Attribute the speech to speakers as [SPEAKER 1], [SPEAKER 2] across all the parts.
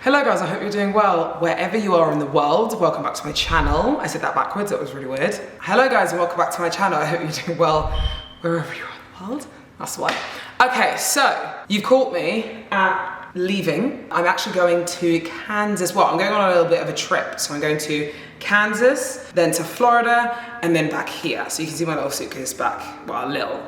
[SPEAKER 1] Hello guys, I hope you're doing well wherever you are in the world. Welcome back to my channel. I said that backwards, that was really weird. Hello guys and welcome back to my channel. I hope you're doing well wherever you are in the world. That's why. Okay, so you've caught me at leaving. I'm actually going to Kansas. Well, I'm going on a little bit of a trip. So I'm going to Kansas, then to Florida, and then back here. So you can see my little suitcase back, well, a little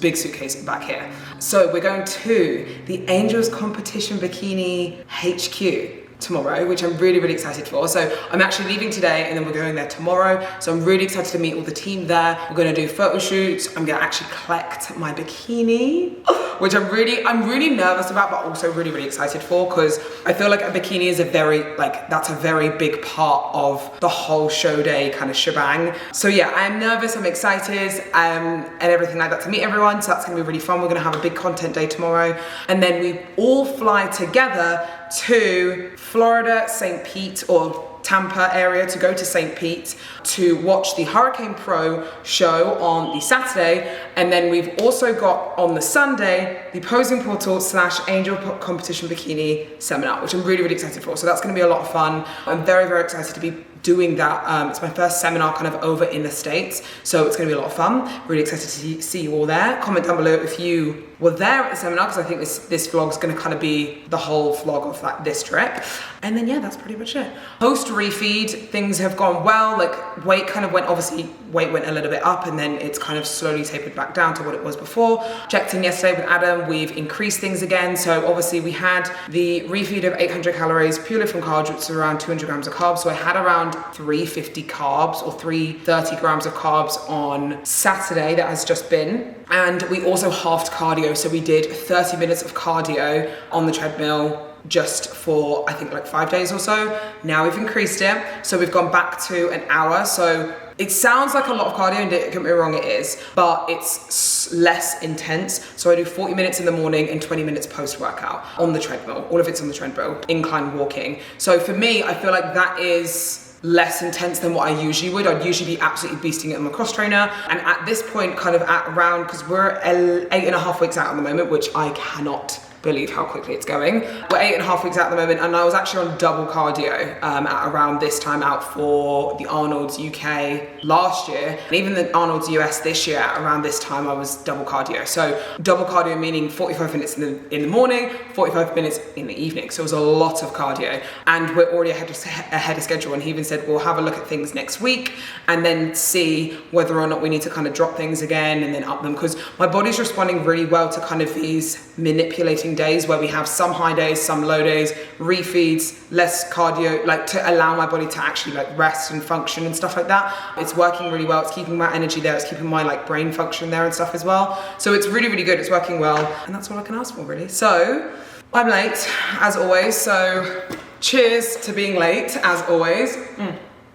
[SPEAKER 1] big suitcase back here. So we're going to the Angels Competition Bikini HQ tomorrow, which I'm really, really excited for. So I'm actually leaving today and then we're going there tomorrow. So I'm really excited to meet all the team there. We're gonna do photo shoots. I'm gonna actually collect my bikini, which I'm really nervous about, but also really, really excited for, because I feel like a bikini is that's a very big part of the whole show day kind of shebang. So yeah, I'm nervous, I'm excited, and everything like that to meet everyone. So that's gonna be really fun. We're gonna have a big content day tomorrow. And then we all fly together to Florida, St. Pete, or Tampa area, to go to St. Pete to watch the Hurricane Pro show on the Saturday. And then we've also got on the Sunday the Posing Portal / Angel Competition Bikini Seminar, which I'm really, really excited for. So that's going to be a lot of fun. I'm very, very excited to be doing that. It's my first seminar kind of over in the States, so it's going to be a lot of fun. Really excited to see you all there. Comment down below if you were there at the seminar, because I think this vlog is going to kind of be the whole vlog of this trip. And then yeah, that's pretty much it. Post refeed, things have gone well. Like weight kind of went, obviously weight went a little bit up and then it's kind of slowly tapered back down to what it was before. Checked in yesterday with Adam, we've increased things again. So obviously we had the refeed of 800 calories purely from carbs, which is around 200 grams of carbs. So I had around 350 carbs or 330 grams of carbs on Saturday that has just been. And we also halved cardio. So we did 30 minutes of cardio on the treadmill just for, I think, like 5 days or so. Now we've increased it. So we've gone back to an hour. So it sounds like a lot of cardio, and don't get me wrong, it is, but it's less intense. So I do 40 minutes in the morning and 20 minutes post-workout on the treadmill. All of it's on the treadmill, incline walking. So for me, I feel like that is less intense than what I usually would. I'd usually be absolutely beasting it on my cross trainer. And at this point, kind of at around, because we're 8.5 weeks out at the moment, which I cannot believe how quickly it's going. We're 8.5 weeks out at the moment, and I was actually on double cardio at around this time out for the Arnold's UK last year, and even the Arnold's US this year. At around this time, I was double cardio. So double cardio meaning 45 minutes in the morning, 45 minutes in the evening. So it was a lot of cardio, and we're already ahead of schedule. And he even said we'll have a look at things next week and then see whether or not we need to kind of drop things again and then up them, because my body's responding really well to kind of these manipulating days where we have some high days, some low days, refeeds, less cardio, like to allow my body to actually like rest and function and stuff like that. It's working really well. It's keeping my energy there. It's keeping my like brain function there and stuff as well. So it's really, really good. It's working well. And that's all I can ask for, really. So I'm late as always. So cheers to being late as always.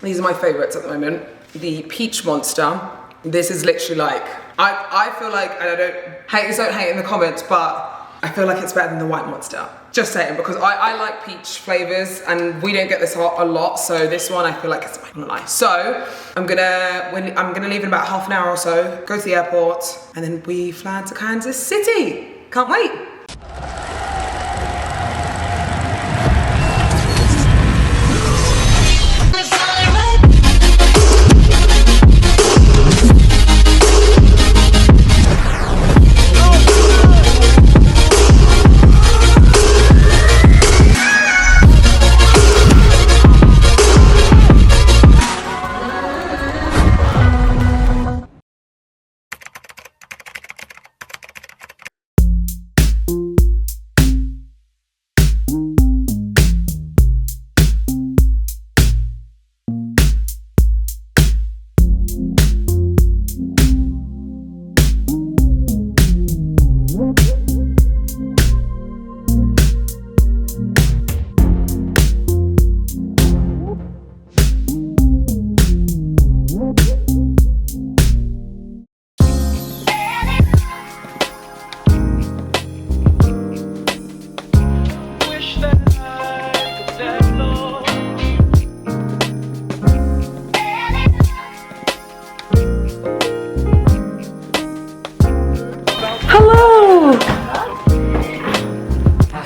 [SPEAKER 1] These are my favorites at the moment. The Peach Monster. This is literally like, I feel like, and I don't hate in the comments, but I feel like it's better than the White Monster. Just saying, because I like peach flavors and we don't get this a lot, so this one I feel like it's, I'm not gonna lie. So I'm gonna leave in about half an hour or so, go to the airport, and then we fly to Kansas City. Can't wait.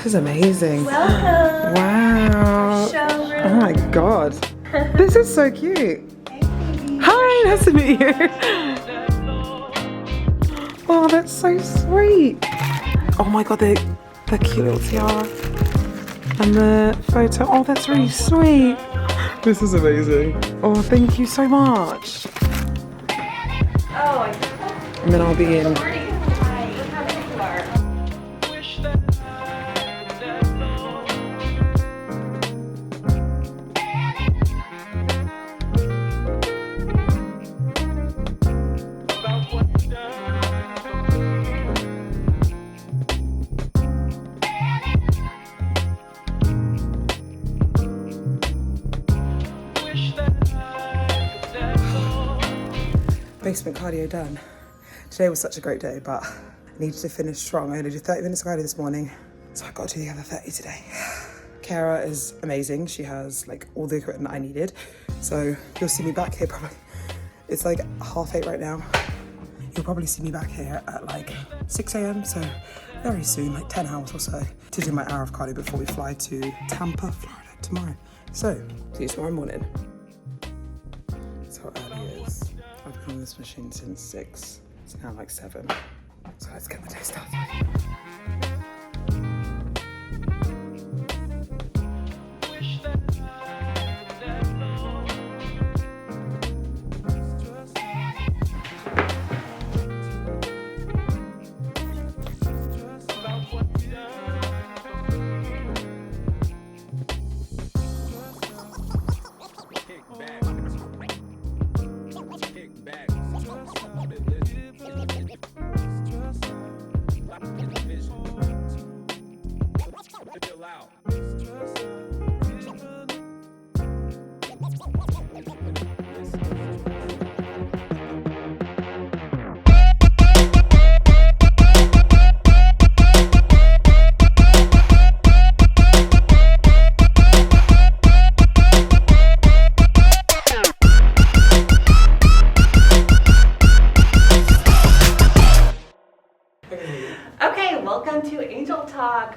[SPEAKER 1] This is amazing.
[SPEAKER 2] Welcome.
[SPEAKER 1] Wow. my god. This is so cute. Hi, nice to meet you. Oh, that's so sweet. Oh my god, the cute little tiara. And the photo. Oh, that's really sweet. This is amazing. Oh, thank you so much. And then I'll be in. Basement cardio done. Today was such a great day, but I needed to finish strong. I only did 30 minutes of cardio this morning, so I got to do the other 30 today. Kara is amazing. She has like all the equipment I needed. So you'll see me back here probably. It's like 8:30 right now. You'll probably see me back here at like 6 a.m. So very soon, like 10 hours or so, to do my hour of cardio before we fly to Tampa, Florida tomorrow. So see you tomorrow morning. That's how early it is. I've been on this machine since 6. It's now like 7. So let's get the day started.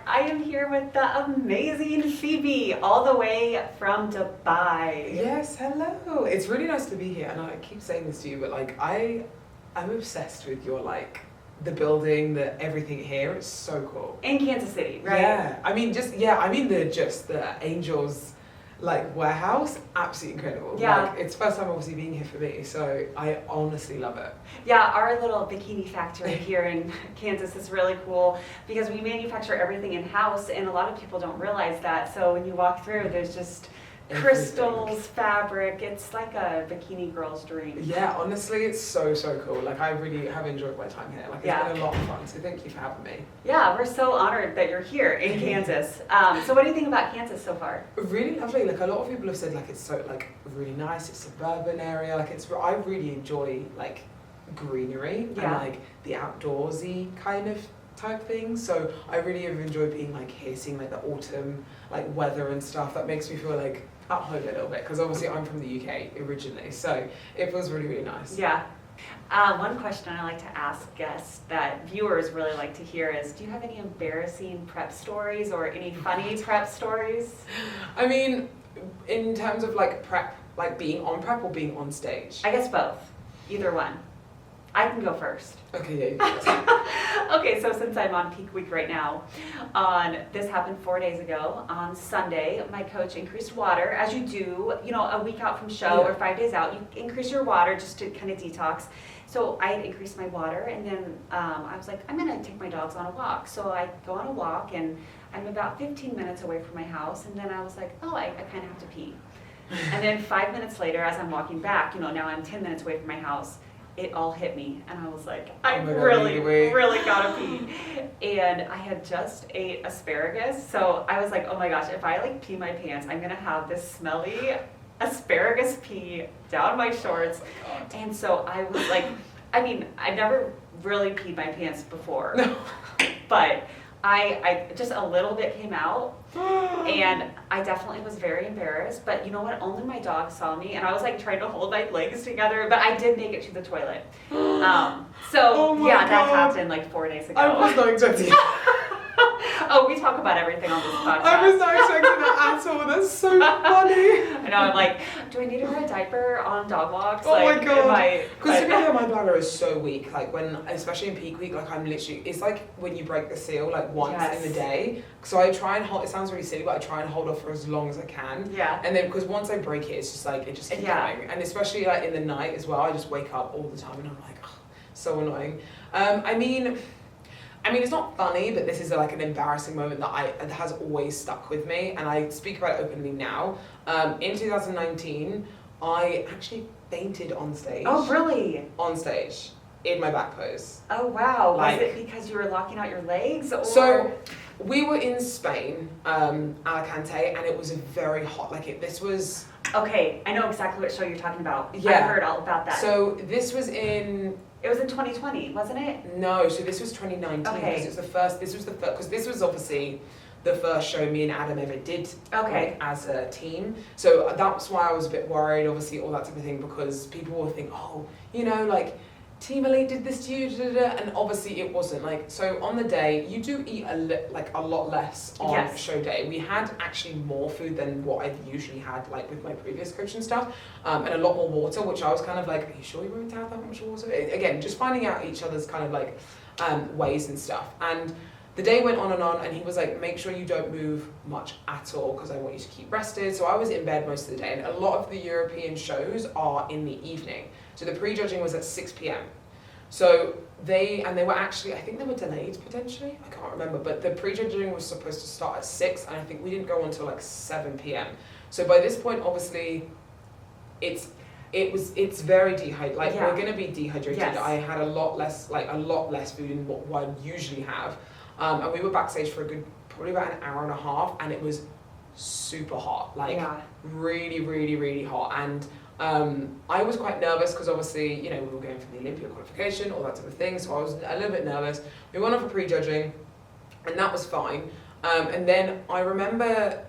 [SPEAKER 2] I am here with the amazing Phoebe, all the way from Dubai.
[SPEAKER 1] Yes, hello. It's really nice to be here, and I keep saying this to you, but like I'm obsessed with your like the building, the everything here. It's so cool.
[SPEAKER 2] In Kansas City, right?
[SPEAKER 1] Yeah, I mean the Angels like warehouse, absolutely incredible.
[SPEAKER 2] Yeah,
[SPEAKER 1] like, it's first time obviously being here for me, so I honestly love it.
[SPEAKER 2] Yeah, our little bikini factory here in Kansas is really cool because we manufacture everything in house, and a lot of people don't realize that. So when you walk through, there's just crystals, fabric. It's like a bikini girl's dream.
[SPEAKER 1] Yeah, honestly, it's so cool. Like I really have enjoyed my time here. Like it's been a lot of fun. So thank you for having me.
[SPEAKER 2] Yeah, we're so honored that you're here in Kansas. So what do you think about Kansas so far?
[SPEAKER 1] Really lovely. Like a lot of people have said, like it's so like really nice. It's a suburban area. Like I really enjoy like greenery and like the outdoorsy kind of type thing. So I really have enjoyed being like here, seeing like the autumn like weather and stuff. That makes me feel like at home a little bit, because obviously I'm from the UK originally, so it feels really nice.
[SPEAKER 2] Yeah. One question I like to ask guests that viewers really like to hear is, do you have any embarrassing prep stories or any funny prep stories? I
[SPEAKER 1] mean, in terms of like prep, like being on prep or being on stage?
[SPEAKER 2] I guess both. Either one. I can go first.
[SPEAKER 1] Okay, yeah.
[SPEAKER 2] Okay, so since I'm on peak week right now, this happened 4 days ago. On Sunday, my coach increased water, as you do, you know, a week out from show or 5 days out, you increase your water just to kind of detox. So I had increased my water, and then I was like, I'm gonna take my dogs on a walk. So I go on a walk, and I'm about 15 minutes away from my house, and then I was like, oh, I kind of have to pee. And then 5 minutes later, as I'm walking back, you know, now I'm 10 minutes away from my house, it all hit me, and I was like, I really gotta pee. And I had just ate asparagus, so I was like, oh my gosh, if I like pee my pants, I'm gonna have this smelly asparagus pee down my shorts. And so I was like, I mean, I've never really peed my pants before,
[SPEAKER 1] no.
[SPEAKER 2] But I just a little bit came out, and I definitely was very embarrassed. But you know what? Only my dog saw me, and I was like trying to hold my legs together, but I did make it to the toilet. That happened like 4 days ago.
[SPEAKER 1] I was not expecting
[SPEAKER 2] Oh, we talk about everything on this podcast.
[SPEAKER 1] I was not expecting that at all. That's so funny.
[SPEAKER 2] know, I'm like, do I need to wear a diaper on dog walks?
[SPEAKER 1] Oh
[SPEAKER 2] like,
[SPEAKER 1] my god. Because to
[SPEAKER 2] but-
[SPEAKER 1] be fair, my bladder is so weak. Like when, especially in peak week, like I'm literally, it's like when you break the seal like once in the day. So I try and hold, it sounds really silly, but I try and hold off for as long as I can.
[SPEAKER 2] Yeah.
[SPEAKER 1] And then because once I break it, it's just like, it just keeps going. And especially like in the night as well, I just wake up all the time and I'm like, oh, so annoying. I mean, it's not funny, but this is like an embarrassing moment that has always stuck with me, and I speak about it openly now. In 2019, I actually fainted on stage.
[SPEAKER 2] Oh, really?
[SPEAKER 1] On stage, in my back pose.
[SPEAKER 2] Oh, wow.
[SPEAKER 1] Like-
[SPEAKER 2] Was it because you were locking out your legs? Or?
[SPEAKER 1] So, we were in Spain, Alicante, and it was very hot. This was...
[SPEAKER 2] Okay, I know exactly what show you're talking about.
[SPEAKER 1] Yeah.
[SPEAKER 2] I heard all about that.
[SPEAKER 1] So, this was in...
[SPEAKER 2] It was in 2020, wasn't it?
[SPEAKER 1] No, so this was 2019,
[SPEAKER 2] Okay.
[SPEAKER 1] because because this was obviously the first show me and Adam ever did
[SPEAKER 2] Okay.
[SPEAKER 1] as a team. So that's why I was a bit worried, obviously, all that type of thing, because people will think, oh, like, Team Elite did this to you, and obviously it wasn't. Like, so on the day, you do eat a lot less on
[SPEAKER 2] Yes.
[SPEAKER 1] show day. We had actually more food than what I've usually had, like with my previous coach and stuff, and a lot more water, which I was kind of like, are you sure you won't have that much water? Again, just finding out each other's kind of like ways and stuff. And the day went on, and he was like, make sure you don't move much at all, because I want you to keep rested. So I was in bed most of the day, and a lot of the European shows are in the evening. So the pre-judging was at 6 p.m. So they were actually, I think they were delayed potentially, I can't remember, but the pre-judging was supposed to start at 6, and I think we didn't go until like 7 p.m. So by this point, obviously, it's very dehydrated. Like, we're gonna be dehydrated.
[SPEAKER 2] Yes.
[SPEAKER 1] I had a lot less food than what I usually have, and we were backstage for probably about an hour and a half, and it was super hot, like really, really, really hot. And I was quite nervous because obviously, we were going for the Olympia qualification, all that type of thing, so I was a little bit nervous. We went on for pre-judging, and that was fine. And then I remember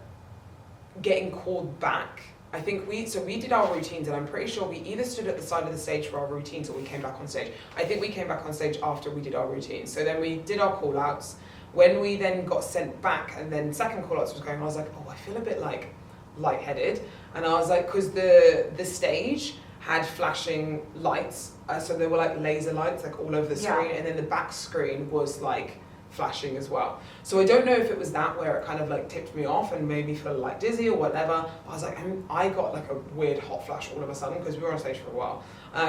[SPEAKER 1] getting called back. I think we did our routines, and I'm pretty sure we either stood at the side of the stage for our routines or we came back on stage. I think we came back on stage after we did our routines. So then we did our call-outs. When we then got sent back, and then second call-outs was going, I was like, oh, I feel a bit like lightheaded. And I was like, because the stage had flashing lights, so there were like laser lights like all over the screen, and then the back screen was like flashing as well. So I don't know if it was that where it kind of like tipped me off and made me feel like dizzy or whatever. I was like, I got like a weird hot flash all of a sudden because we were on stage for a while.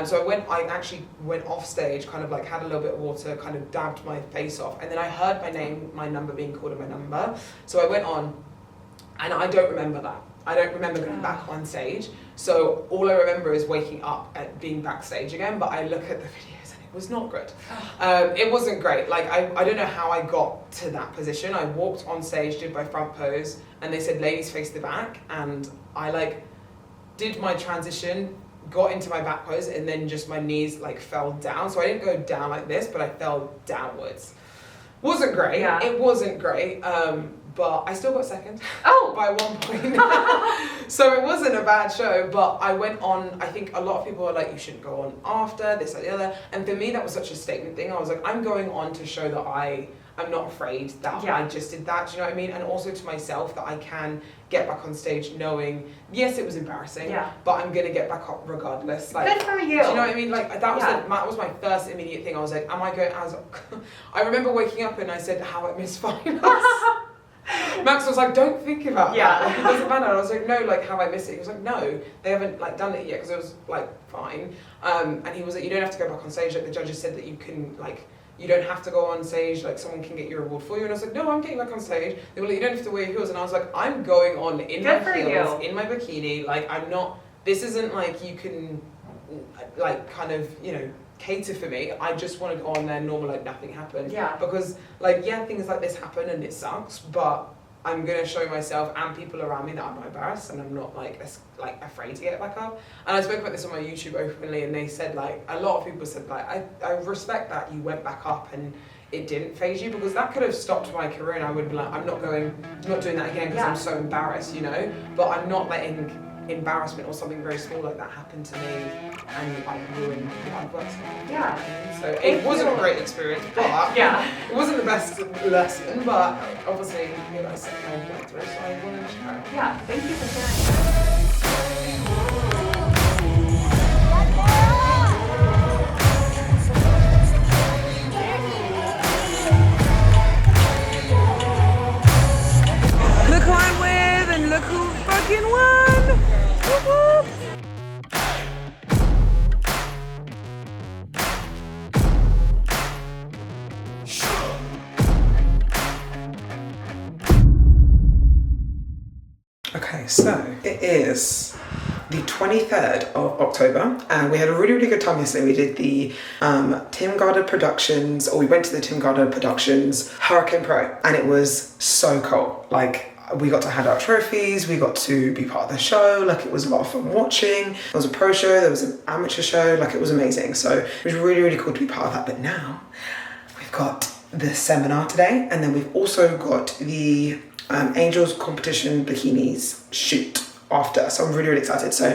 [SPEAKER 1] So I actually went off stage, kind of like had a little bit of water, kind of dabbed my face off, and then I heard my number being called and my number. So I went on, and I don't remember that. I don't remember going back on stage. So all I remember is waking up and being backstage again, but I look at the videos and it was not good. It wasn't great. Like, I don't know how I got to that position. I walked on stage, did my front pose, and they said, ladies face the back. And I like did my transition, got into my back pose, and then just my knees like fell down. So I didn't go down like this, but I fell downwards. Wasn't great.
[SPEAKER 2] Yeah.
[SPEAKER 1] It wasn't great. But I still got second.
[SPEAKER 2] Oh!
[SPEAKER 1] By 1 point. So it wasn't a bad show, but I went on, I think a lot of people were like, you shouldn't go on after, this, that, the other. And for me, that was such a statement thing. I was like, I'm going on to show that I'm not afraid that I just did that, do you know what I mean? And also to myself that I can get back on stage knowing, yes, it was embarrassing, but I'm gonna get back up regardless. Like,
[SPEAKER 2] good for you.
[SPEAKER 1] Do you know what I mean? Like, that was my first immediate thing. I was like, am I going, I remember waking up and I said, how I missed finals. Max was like, don't think about that. Like, it doesn't matter. And I was like, no, like, have I missed it? He was like, no, they haven't like done it yet, because it was like fine. And he was like, you don't have to go back on stage. Like, the judges said that you can like, you don't have to go on stage. Like, someone can get your award for you. And I was like, no, I'm getting back on stage. They were like, you don't have to wear your heels. And I was like, I'm going on in my heels, in my bikini. Like, I'm not. This isn't like you can, like, kind of, cater for me. I just want to go on there normal, like nothing happened. Because like, things like this happen and it sucks, but I'm gonna show myself and people around me that I'm not embarrassed and I'm not like afraid to get back up. And I spoke about this on my YouTube openly, and they said like, a lot of people said like, I respect that you went back up and it didn't phase you, because that could have stopped my career and I would be like, I'm not doing that again because I'm so embarrassed, but I'm not letting embarrassment or something very small like that happen to me and like ruin the hard work. So it wasn't a great experience, but it wasn't the best lesson, but obviously, I went through, so I wanted to share.
[SPEAKER 2] Thank you for sharing.
[SPEAKER 1] Okay, so it is the 23rd of October and we had a really, really good time yesterday. We did the Tim Goddard Productions, or we went to the Tim Goddard Productions Hurricane Pro, and it was so cool. Like, we got to hand out trophies, we got to be part of the show, like it was a lot of fun watching. There was a pro show, there was an amateur show, like it was amazing. So it was really, really cool to be part of that. But now we've got the seminar today, and then we've also got the Angels Competition Bikinis shoot after. So I'm really, really excited. So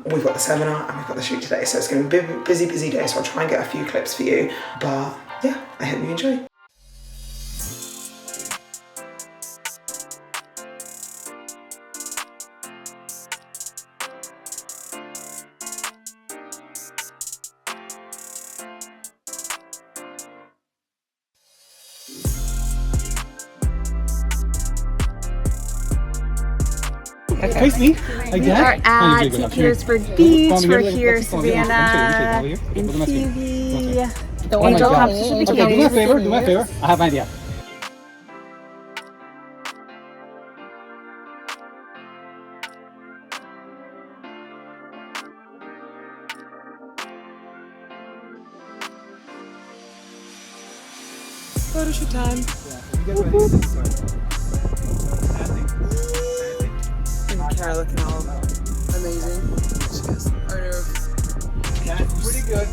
[SPEAKER 1] we've got the seminar and we've got the shoot today. So it's going to be a busy, busy day. So I'll try and get a few clips for you. But yeah, I hope you enjoy.
[SPEAKER 3] Casey,
[SPEAKER 4] We are at St. Petersburg Beach. We're here, Savannah and Phoebe. Angel competition
[SPEAKER 3] Okay, do me a favor, do me a favor. I have an idea.
[SPEAKER 1] Photo shoot time. And Kara looking all amazing. She is owner of...
[SPEAKER 3] Yeah, pretty good.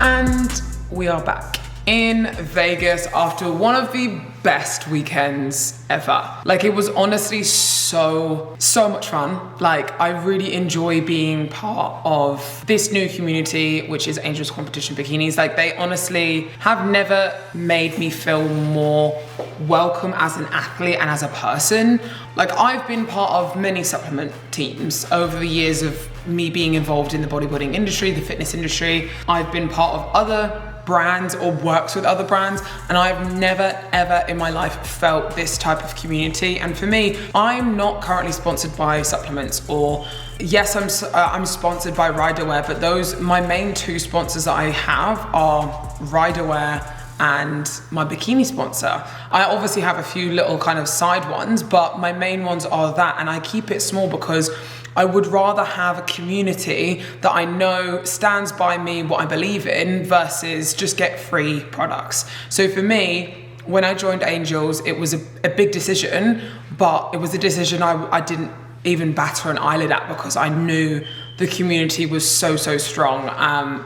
[SPEAKER 1] And we are back in Vegas after one of the best weekends ever. Like, it was honestly so much fun. Like, I really enjoy being part of this new community, which is Angels Competition Bikinis. Like, they honestly have never made me feel more welcome as an athlete and as a person. Like, I've been part of many supplement teams over the years of me being involved in the bodybuilding industry, the fitness industry. I've been part of other brands or works with other brands, and I've never ever in my life felt this type of community. And for me, I'm not currently sponsored by supplements, or yes, I'm sponsored by RyderWear, but my main two sponsors that I have are RyderWear and my bikini sponsor. I obviously have a few little kind of side ones, but my main ones are that, and I keep it small because I would rather have a community that I know stands by me, what I believe in, versus just get free products. So for me, when I joined Angels, it was a big decision, but it was a decision I didn't even batter an eyelid at, because I knew the community was so strong,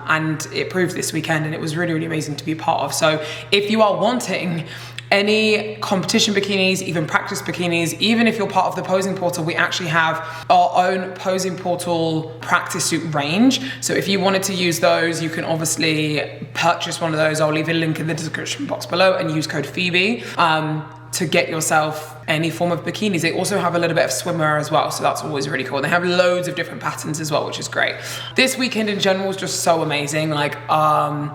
[SPEAKER 1] and it proved this weekend, and it was really amazing to be part of. So if you are wanting any competition bikinis, even practice bikinis, even if you're part of the posing portal, we actually have our own posing portal practice suit range. So if you wanted to use those, you can obviously purchase one of those. I'll leave a link in the description box below and use code Phoebe to get yourself any form of bikinis. They also have a little bit of swimwear as well, so that's always really cool. They have loads of different patterns as well, which is great. This weekend in general was just so amazing. Like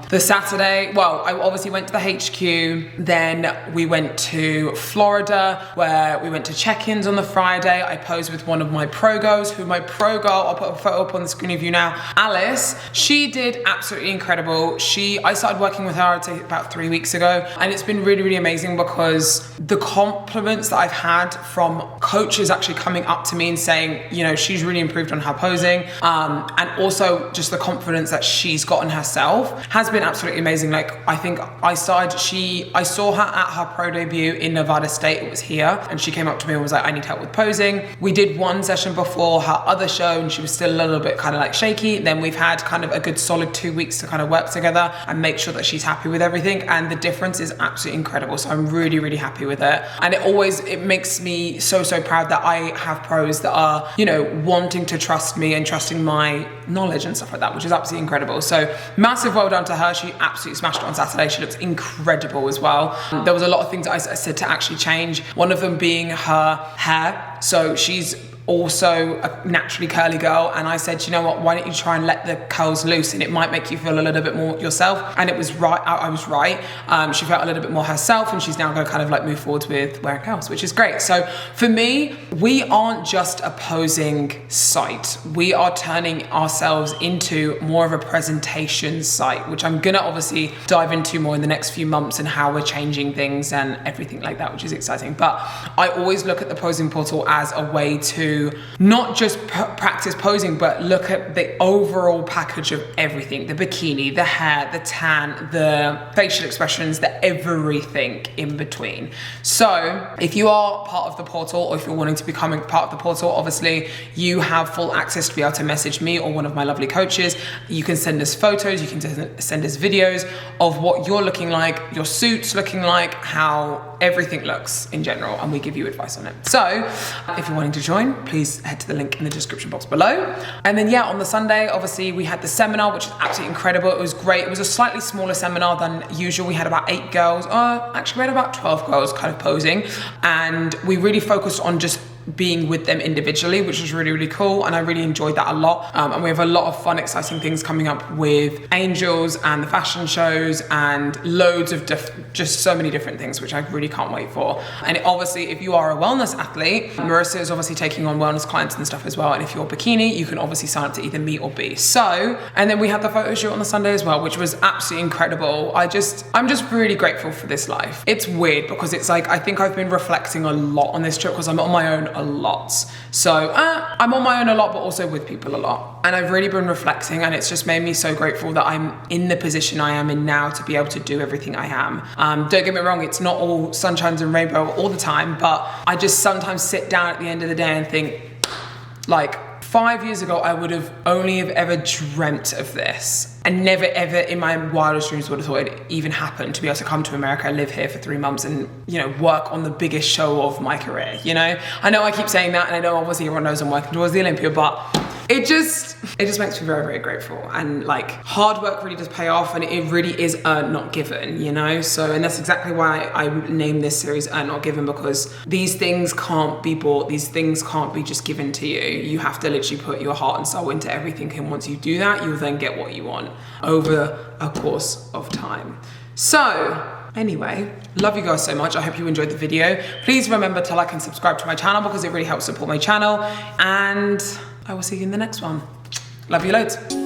[SPEAKER 1] the Saturday, well, I obviously went to the HQ, then we went to Florida, where we went to check-ins on the Friday. I posed with one of my pro girls, I'll put a photo up on the screen of you now, Alice. She did absolutely incredible. I started working with her, I'd say about 3 weeks ago, and it's been really amazing, because the compliments that I've had from coaches actually coming up to me and saying, you know, she's really improved on her posing, and also just the confidence that she's gotten herself has been absolutely amazing. Like, I think I saw her at her pro debut in Nevada State, it was here, and she came up to me and was like, I need help with posing. We did one session before her other show and she was still a little bit kind of like shaky. Then we've had kind of a good solid 2 weeks to kind of work together and make sure that she's happy with everything, and the difference is absolutely incredible. So I'm really happy with with it. And it makes me so proud that I have pros that are, you know, wanting to trust me and trusting my knowledge and stuff like that, which is absolutely incredible. So massive well done to her. She absolutely smashed it on Saturday. She looks incredible as well. There was a lot of things I said to actually change, one of them being her hair. So she's also a naturally curly girl, and I said, you know what, why don't you try and let the curls loose, and it might make you feel a little bit more yourself. And it was right, I was right. She felt a little bit more herself, and she's now going to kind of like move forward with wearing curls, which is great. So for me, we aren't just a posing site, we are turning ourselves into more of a presentation site, which I'm gonna obviously dive into more in the next few months and how we're changing things and everything like that, which is exciting. But I always look at the posing portal as a way to not just practice posing, but look at the overall package of everything: the bikini, the hair, the tan, the facial expressions, the everything in between. So if you are part of the portal, or if you're wanting to become part of the portal, obviously you have full access to be able to message me or one of my lovely coaches. You can send us photos, you can send us videos of what you're looking like, your suit's looking like, how everything looks in general, and we give you advice on it. So if you're wanting to join, please head to the link in the description box below. And then yeah, on the Sunday, obviously we had the seminar, which was absolutely incredible. It was great. It was a slightly smaller seminar than usual. We had about 8 girls, actually we had about 12 girls kind of posing, and we really focused on just being with them individually, which was really cool, and I really enjoyed that a lot. And we have a lot of fun, exciting things coming up with Angels and the fashion shows and loads of just so many different things, which I really can't wait for. And obviously, if you are a wellness athlete, Marissa is obviously taking on wellness clients and stuff as well. And if you're Bikini, you can obviously sign up to either me or B. So, and then we had the photo shoot on the Sunday as well, which was absolutely incredible. I'm just really grateful for this life. It's weird because it's like, I think I've been reflecting a lot on this trip because I'm on my own a lot. So I'm on my own a lot, but also with people a lot. And I've really been reflecting, and it's just made me so grateful that I'm in the position I am in now to be able to do everything I am. Don't get me wrong, it's not all sunshines and rainbow all the time, but I just sometimes sit down at the end of the day and think, like, 5 years ago, I would have only have ever dreamt of this, and never ever in my wildest dreams would have thought it even happened to be able to come to America, live here for 3 months, and, you know, work on the biggest show of my career, you know? I know I keep saying that, and I know obviously everyone knows I'm working towards the Olympia, but it just makes me very grateful. And like, hard work really does pay off, and it really is earned, not given, you know? So, and that's exactly why I named this series Earned, Not Given, because these things can't be bought, these things can't be just given to you. You have to literally put your heart and soul into everything, and once you do that, you'll then get what you want over a course of time. So anyway, love you guys so much. I hope you enjoyed the video. Please remember to like and subscribe to my channel because it really helps support my channel, and I will see you in the next one. Love you loads.